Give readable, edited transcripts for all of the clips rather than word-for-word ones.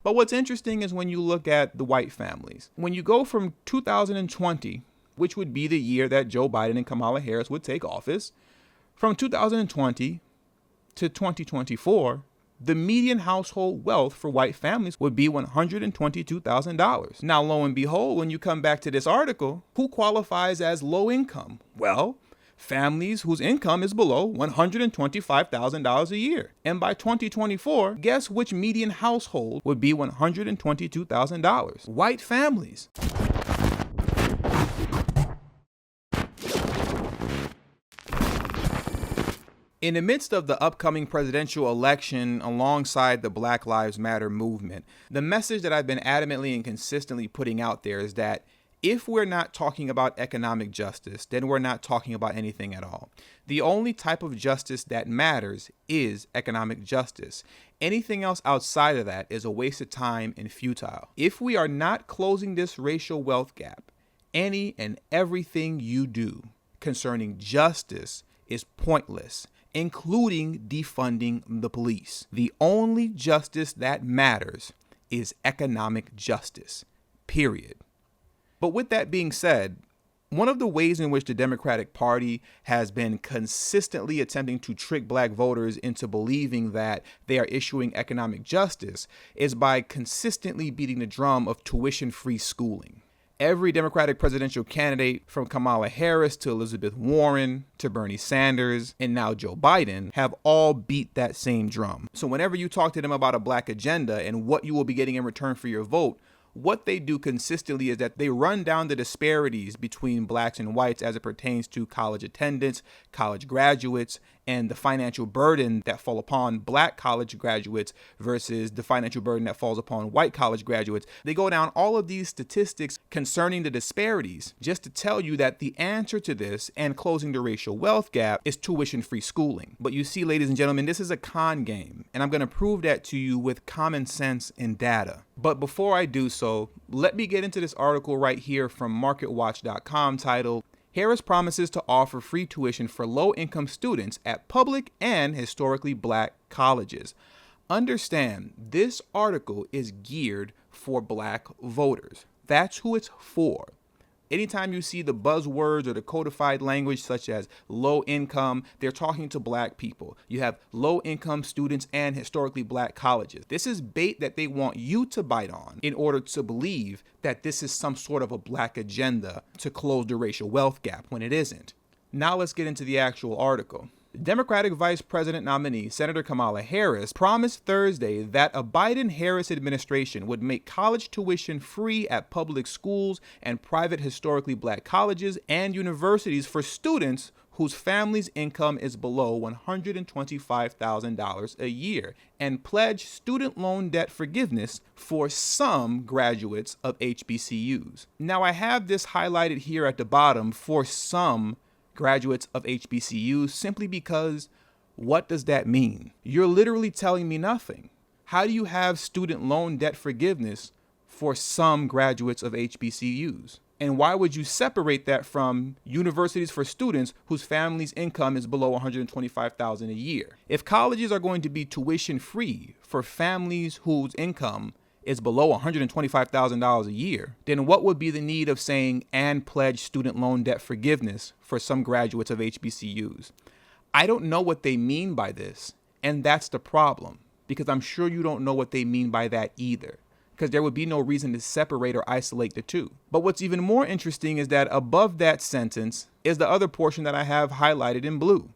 But what's interesting is when you look at the white families, when you go from 2020, which would be the year that Joe Biden and Kamala Harris would take office, from 2020 to 2024, the median household wealth for white families would be $122,000. Now, lo and behold, when you come back to this article, who qualifies as low income? Well, families whose income is below $125,000 a year. And by 2024, guess which median household would be $122,000? White families. In the midst of the upcoming presidential election alongside the Black Lives Matter movement, the message that I've been adamantly and consistently putting out there is that if we're not talking about economic justice, then we're not talking about anything at all. The only type of justice that matters is economic justice. Anything else outside of that is a waste of time and futile. If we are not closing this racial wealth gap, any and everything you do concerning justice is pointless, including defunding the police. The only justice that matters is economic justice, period. But with that being said, one of the ways in which the Democratic Party has been consistently attempting to trick black voters into believing that they are issuing economic justice is by consistently beating the drum of tuition-free schooling. Every Democratic presidential candidate, from Kamala Harris to Elizabeth Warren to Bernie Sanders and now Joe Biden, have all beat that same drum. So whenever you talk to them about a black agenda and what you will be getting in return for your vote, what they do consistently is that they run down the disparities between blacks and whites as it pertains to college attendance, college graduates, and the financial burden that fall upon black college graduates versus the financial burden that falls upon white college graduates. They go down all of these statistics concerning the disparities just to tell you that the answer to this and closing the racial wealth gap is tuition-free schooling. But you see, ladies and gentlemen, this is a con game, and I'm going to prove that to you with common sense and data. But before I do so, let me get into this article right here from MarketWatch.com titled, Harris promises to offer free tuition for low-income students at public and historically black colleges. Understand, this article is geared for black voters. That's who it's for. Anytime you see the buzzwords or the codified language such as low income, they're talking to black people. You have low income students and historically black colleges. This is bait that they want you to bite on in order to believe that this is some sort of a black agenda to close the racial wealth gap when it isn't. Now let's get into the actual article. Democratic Vice President nominee Senator Kamala Harris promised Thursday that a Biden-Harris administration would make college tuition free at public schools and private historically black colleges and universities for students whose family's income is below $125,000 a year, and pledge student loan debt forgiveness for some graduates of HBCUs. Now, I have this highlighted here at the bottom, for some graduates of HBCUs, simply because what does that mean? You're literally telling me nothing. How do you have student loan debt forgiveness for some graduates of HBCUs? And why would you separate that from universities for students whose family's income is below $125,000 a year? If colleges are going to be tuition free for families whose income is below $125,000 a year, then what would be the need of saying and pledge student loan debt forgiveness for some graduates of HBCUs? I don't know what they mean by this, and that's the problem, because I'm sure you don't know what they mean by that either, because there would be no reason to separate or isolate the two. But what's even more interesting is that above that sentence is the other portion that I have highlighted in blue,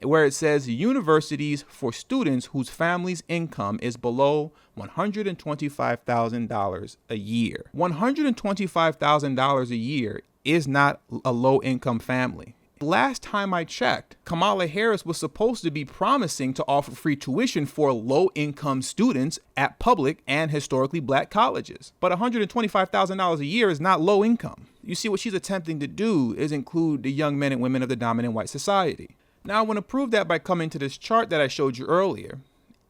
where it says universities for students whose family's income is below $125,000 a year. $125,000 a year is not a low-income family. Last time I checked, Kamala Harris was supposed to be promising to offer free tuition for low-income students at public and historically black colleges. But $125,000 a year is not low income. You see, what she's attempting to do is include the young men and women of the dominant white society. Now, I want to prove that by coming to this chart that I showed you earlier.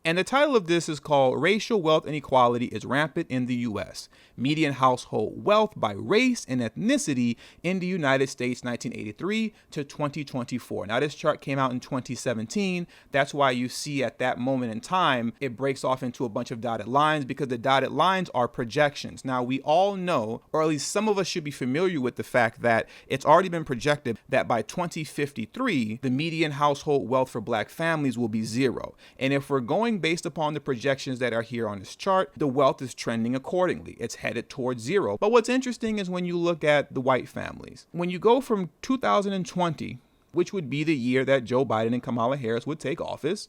And the title of this is called Racial Wealth Inequality is Rampant in the U.S. Median Household Wealth by Race and Ethnicity in the United States 1983 to 2024. Now, this chart came out in 2017. That's why you see at that moment in time, it breaks off into a bunch of dotted lines because the dotted lines are projections. Now, we all know, or at least some of us should be familiar with the fact that it's already been projected that by 2053, the median household wealth for Black families will be zero. And if we're going based upon the projections that are here on this chart, the wealth is trending accordingly. It's headed towards zero. But what's interesting is when you look at the white families, when you go from 2020, which would be the year that Joe Biden and Kamala Harris would take office,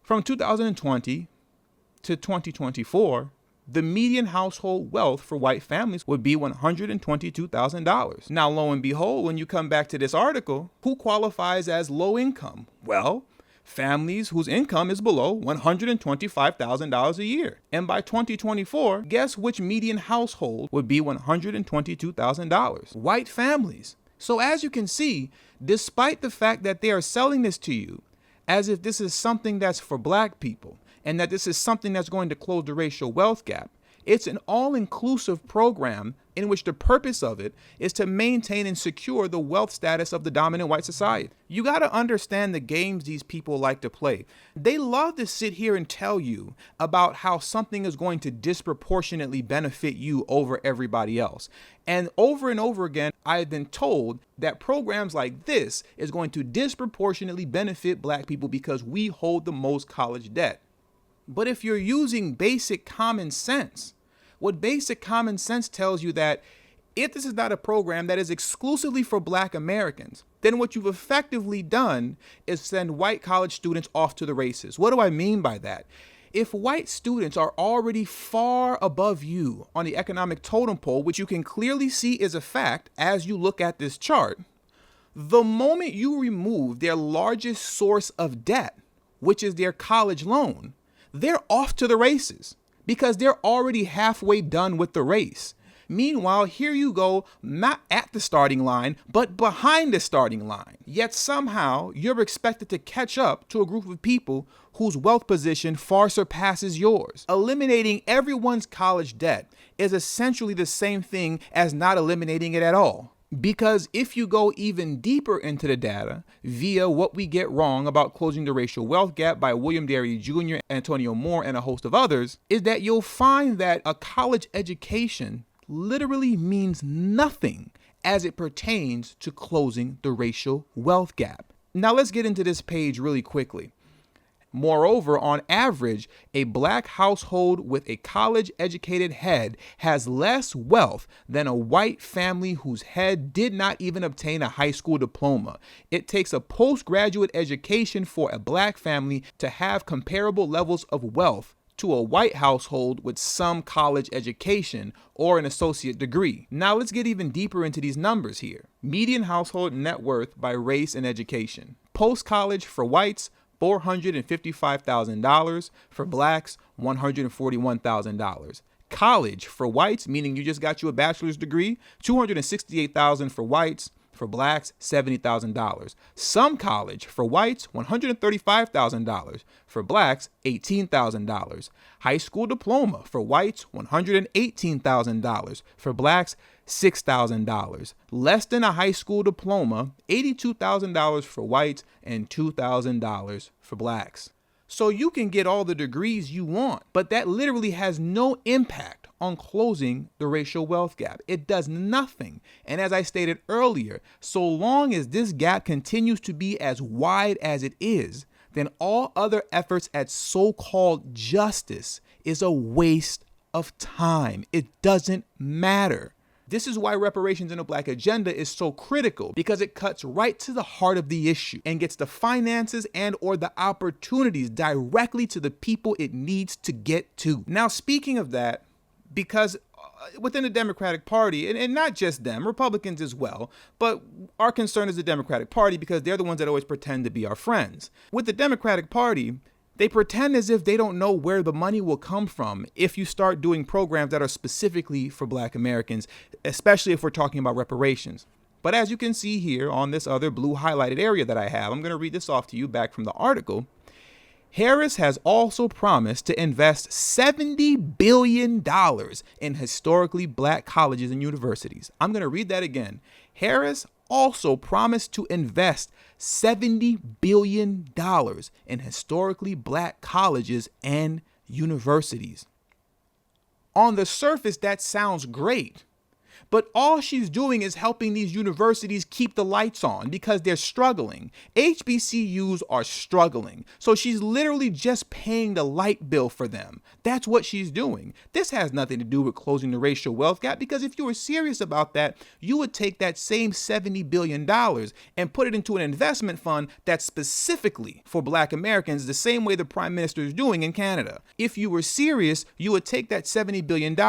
from 2020 to 2024, the median household wealth for white families would be $122,000. Now, lo and behold, when you come back to this article, who qualifies as low income? Well, families whose income is below $125,000 a year. And by 2024, guess which median household would be $122,000? White families. So as you can see, despite the fact that they are selling this to you as if this is something that's for Black people and that this is something that's going to close the racial wealth gap, it's an all-inclusive program in which the purpose of it is to maintain and secure the wealth status of the dominant white society. You got to understand the games these people like to play. They love to sit here and tell you about how something is going to disproportionately benefit you over everybody else. And over again, I've been told that programs like this is going to disproportionately benefit Black people because we hold the most college debt. But if you're using basic common sense, what basic common sense tells you that if this is not a program that is exclusively for Black Americans, then what you've effectively done is send white college students off to the races. What do I mean by that? If white students are already far above you on the economic totem pole, which you can clearly see is a fact as you look at this chart, the moment you remove their largest source of debt, which is their college loan, they're off to the races because they're already halfway done with the race. Meanwhile, here you go, not at the starting line, but behind the starting line. Yet somehow you're expected to catch up to a group of people whose wealth position far surpasses yours. Eliminating everyone's college debt is essentially the same thing as not eliminating it at all. Because if you go even deeper into the data via what we get wrong about closing the racial wealth gap by William Derry Jr., Antonio Moore, and a host of others, is that you'll find that a college education literally means nothing as it pertains to closing the racial wealth gap. Now let's get into this page really quickly. Moreover, on average, a Black household with a college-educated head has less wealth than a white family whose head did not even obtain a high school diploma. It takes a postgraduate education for a Black family to have comparable levels of wealth to a white household with some college education or an associate degree. Now let's get even deeper into these numbers here. Median household net worth by race and education. Post-college for whites, $455,000. For Blacks, $141,000. College for whites, meaning you just got you a bachelor's degree, $268,000 for whites. For Blacks, $70,000. Some college for whites, $135,000. For Blacks, $18,000. High school diploma for whites, $118,000. For Blacks, $6,000. Less than a high school diploma, $82,000 for whites and $2,000 for Blacks. So you can get all the degrees you want, but that literally has no impact on closing the racial wealth gap. It does nothing. And as I stated earlier, so long as this gap continues to be as wide as it is, then all other efforts at so-called justice is a waste of time. It doesn't matter. This is why reparations in the Black agenda is so critical, because it cuts right to the heart of the issue and gets the finances and or the opportunities directly to the people it needs to get to. Now, speaking of that, because within the Democratic Party, and not just them, Republicans as well, but our concern is the Democratic Party because they're the ones that always pretend to be our friends. With the Democratic Party, they pretend as if they don't know where the money will come from if you start doing programs that are specifically for Black Americans, especially if we're talking about reparations. But as you can see here on this other blue highlighted area that I have, I'm going to read this off to you back from the article. Harris has also promised to invest $70 billion in historically black colleges and universities. I'm going to read that again. Harris also promised to invest $70 billion in historically black colleges and universities. On the surface, that sounds great. But all she's doing is helping these universities keep the lights on because they're struggling. HBCUs are struggling. So she's literally just paying the light bill for them. That's what she's doing. This has nothing to do with closing the racial wealth gap, because if you were serious about that, you would take that same $70 billion and put it into an investment fund that's specifically for black Americans, the same way the Prime Minister is doing in Canada. If you were serious, you would take that $70 billion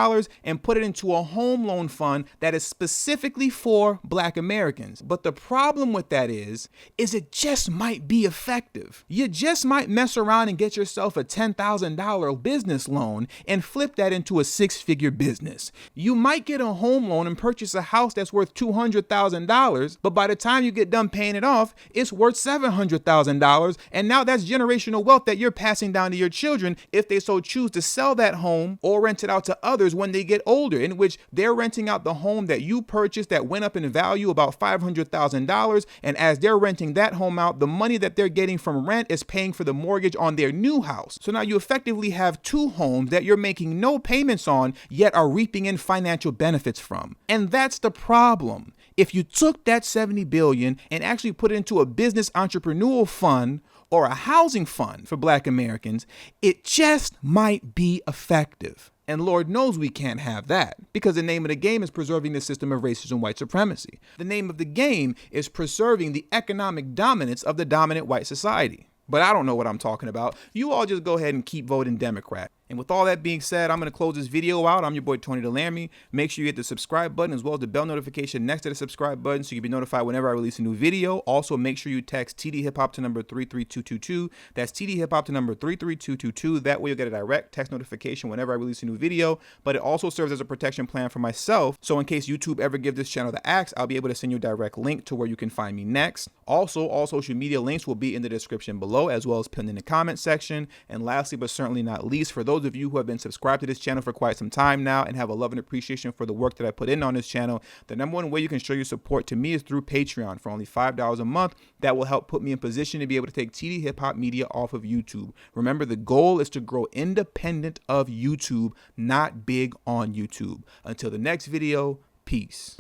and put it into a home loan fund that is specifically for black Americans. But the problem with that is it just might be effective. You just might mess around and get yourself a $10,000 business loan and flip that into a six-figure business. You might get a home loan and purchase a house that's worth $200,000, but by the time you get done paying it off, it's worth $700,000. And now that's generational wealth that you're passing down to your children if they so choose to sell that home or rent it out to others when they get older, in which they're renting out the home that you purchased that went up in value about $500,000. And as they're renting that home out, the money that they're getting from rent is paying for the mortgage on their new house. So now you effectively have two homes that you're making no payments on, yet are reaping in financial benefits from. And that's the problem. If you took that $70 billion and actually put it into a business entrepreneurial fund or a housing fund for black Americans, it just might be effective. And Lord knows we can't have that, because the name of the game is preserving the system of racism and white supremacy. The name of the game is preserving the economic dominance of the dominant white society. But I don't know what I'm talking about. You all just go ahead and keep voting Democrat. And with all that being said, I'm going to close this video out. I'm your boy, Tony DeLaramie. Make sure you hit the subscribe button as well as the bell notification next to the subscribe button so you can be notified whenever I release a new video. Also, make sure you text tdhiphop to number 33222. That's tdhiphop to number 33222. That way you'll get a direct text notification whenever I release a new video. But it also serves as a protection plan for myself. So in case YouTube ever gives this channel the axe, I'll be able to send you a direct link to where you can find me next. Also, all social media links will be in the description below, as well as pinned in the comment section. And lastly, but certainly not least, for those of you who have been subscribed to this channel for quite some time now and have a love and appreciation for the work that I put in on this channel, the number one way you can show your support to me is through Patreon for only $5 a month. That will help put me in position to be able to take TD Hip Hop Media off of YouTube. Remember, the goal is to grow independent of YouTube, not big on YouTube. Until the next video, peace.